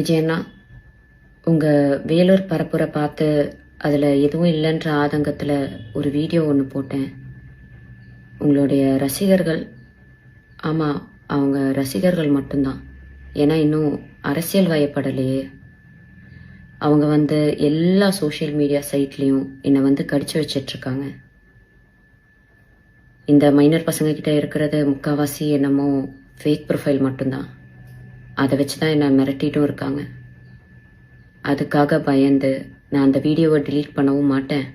விஜயண்ணா, உங்கள் வேலூர் பரப்புரை பார்த்து அதில் எதுவும் இல்லைன்ற ஆதங்கத்தில் ஒரு வீடியோ ஒன்று போட்டேன். உங்களுடைய ரசிகர்கள், ஆமாம், அவங்க ரசிகர்கள் மட்டும்தான். ஏன்னா இன்னும் அரசியல் வயப்படலையே. அவங்க எல்லா சோஷியல் மீடியா சைட்லேயும் என்னை கடிச்சு வச்சிட்ருக்காங்க. இந்த மைனர் பசங்கக்கிட்ட இருக்கிறது முக்கால்வாசி என்னமோ ஃபேக் ப்ரொஃபைல் மட்டும்தான். அதை வச்சு தான் என்னை மிரட்டிட்டும் இருக்காங்க. அதுக்காக பயந்து நான் அந்த வீடியோவை டிலீட் பண்ணவும் மாட்டேன்,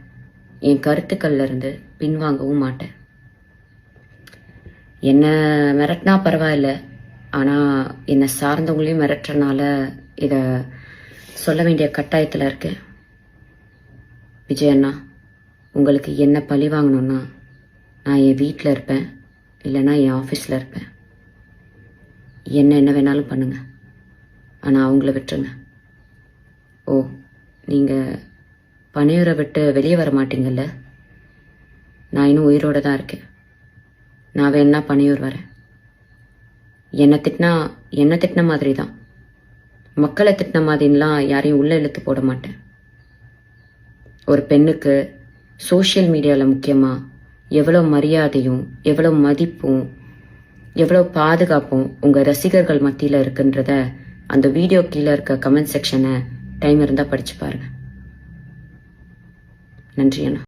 என் கருத்துக்கள்ல இருந்து பின்வாங்கவும் மாட்டேன். என்னை மிரட்டினா பரவாயில்ல, ஆனால் என்னை சார்ந்தவங்களையும் மிரட்டுறனால இதை சொல்ல வேண்டிய கட்டாயத்தில் இருக்கேன். விஜயண்ணா, உங்களுக்கு என்ன பழி வாங்கணும்னா நான் என் வீட்டில் இருப்பேன், இல்லைன்னா என் ஆஃபீஸில் இருப்பேன். என்ன வேணாலும் பண்ணுங்க, ஆனால் அவங்கள விட்டுருங்க. ஓ, நீங்கள் பனையூரை விட்டு வெளியே வர மாட்டீங்கல்ல? நான் இன்னும் உயிரோடு தான் இருக்கேன். நான் வேணா பனையூர் வரேன். என்னை திட்டின மாதிரி தான், மக்களை திட்டின மாதிரிலாம் யாரையும் உள்ளே இழுத்து போட மாட்டேன். ஒரு பெண்ணுக்கு சோஷியல் மீடியாவில் முக்கியமாக எவ்வளோ மரியாதையும் எவ்வளோ மதிப்பும் எவ்வளோ பாதுகாப்பும் உங்கள் ரசிகர்கள் மத்தியில் இருக்குன்றத அந்த வீடியோ கீழே இருக்க கமெண்ட் செக்ஷனை டைம் இருந்தால் படித்து பாருங்கள். நன்றி அண்ணா.